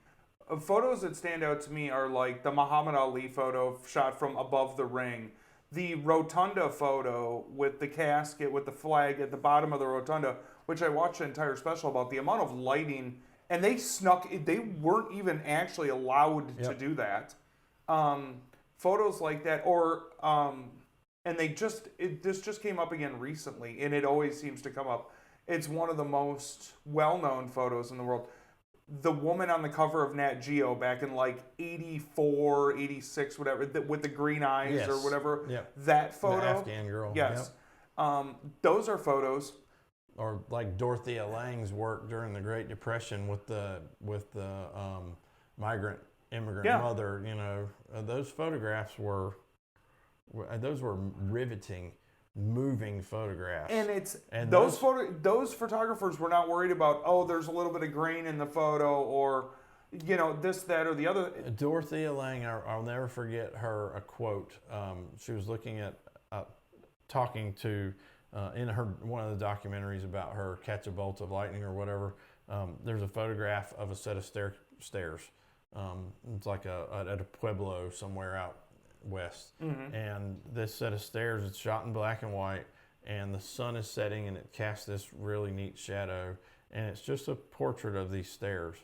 Photos that stand out to me are like the Muhammad Ali photo shot from above the ring, the rotunda photo with the casket with the flag at the bottom of the rotunda, which I watched an entire special about the amount of lighting, and they weren't even actually allowed to do that. Photos like that, or and this just came up again recently, and it always seems to come up. It's one of the most well-known photos in the world. The woman on the cover of Nat Geo back in like 84, 86, whatever, with the green eyes or whatever. Yep. That photo. The Afghan girl. Yes. Yep. Those are photos. Or like Dorothea Lange's work during the Great Depression with the migrant immigrant mother. You know, those photographs were riveting, moving photographs. And those photographers were not worried about, there's a little bit of grain in the photo, or this, that, or the other. Dorothea Lange, I'll never forget a quote. She was looking at talking to in one of the documentaries about her Catch a Bolt of Lightning or whatever. There's a photograph of a set of stairs. It's like at a pueblo somewhere out west, and this set of stairs, it's shot in black and white, and the sun is setting, and it casts this really neat shadow, and it's just a portrait of these stairs.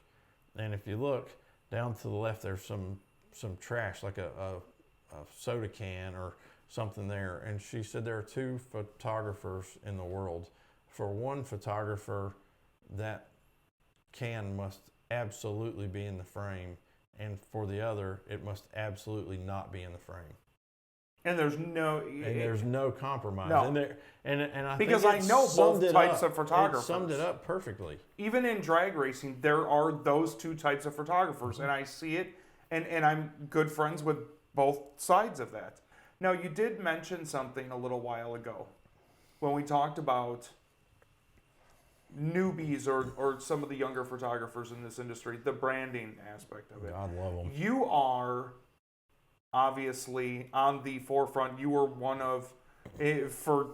And if you look down to the left, there's some trash, like a soda can or something there. And she said there are two photographers in the world. For one photographer, that can must absolutely be in the frame, and for the other, it must absolutely not be in the frame. And there's no compromise. No. And I because think I know both types of photographers. It summed it up perfectly. Even in drag racing, there are those two types of photographers, and I see it, and I'm good friends with both sides of that. Now, you did mention something a little while ago when we talked about newbies or some of the younger photographers in this industry, the branding aspect of it. God love them. You are obviously on the forefront. You were one of, for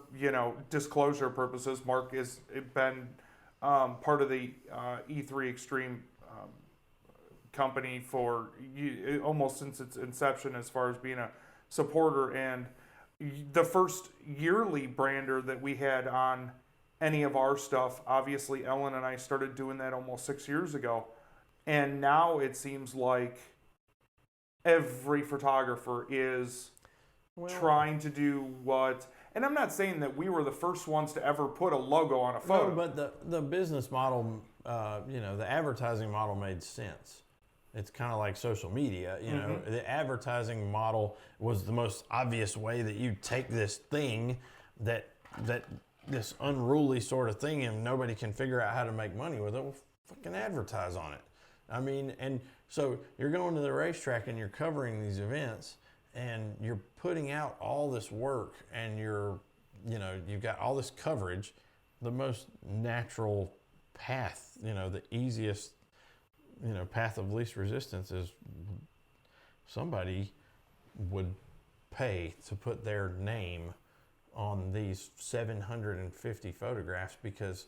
disclosure purposes, Mark has been part of the E3 Extreme company for almost since its inception, as far as being a supporter, and the first yearly brander that we had on any of our stuff. Obviously, Ellen and I started doing that almost 6 years ago. And now it seems like every photographer is trying to do what, and I'm not saying that we were the first ones to ever put a logo on a photo. No, but the business model, the advertising model made sense. It's kind of like social media, the advertising model was the most obvious way that you take this thing that this unruly sort of thing and nobody can figure out how to make money with it. Well, fucking advertise on it. I mean, and so you're going to the racetrack and you're covering these events and you're putting out all this work and you've got all this coverage. The most natural path, the easiest, path of least resistance is somebody would pay to put their name on these 750 photographs because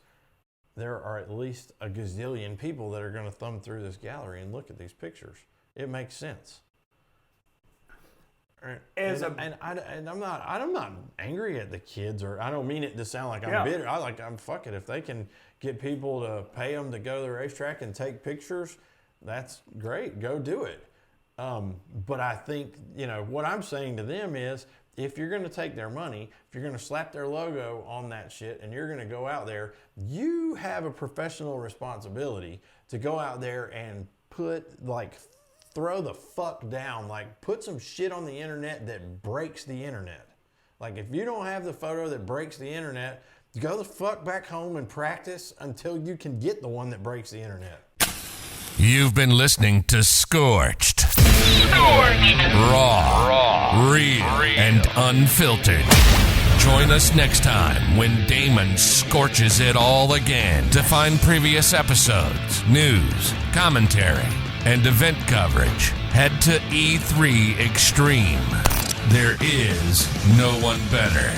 there are at least a gazillion people that are going to thumb through this gallery and look at these pictures. It makes sense. And I'm not angry at the kids, or I don't mean it to sound like I'm bitter. I'm fuck it. If they can get people to pay them to go to the racetrack and take pictures, that's great. Go do it. But I think, what I'm saying to them is, if you're going to take their money, if you're going to slap their logo on that shit and you're going to go out there, you have a professional responsibility to go out there and throw the fuck down, put some shit on the internet that breaks the internet. Like, if you don't have the photo that breaks the internet, go the fuck back home and practice until you can get the one that breaks the internet. You've been listening to Scorched. Raw, real, and unfiltered. Join us next time when Damon scorches it all again. To find previous episodes, news, commentary, and event coverage, head to E3 Extreme. There is no one better.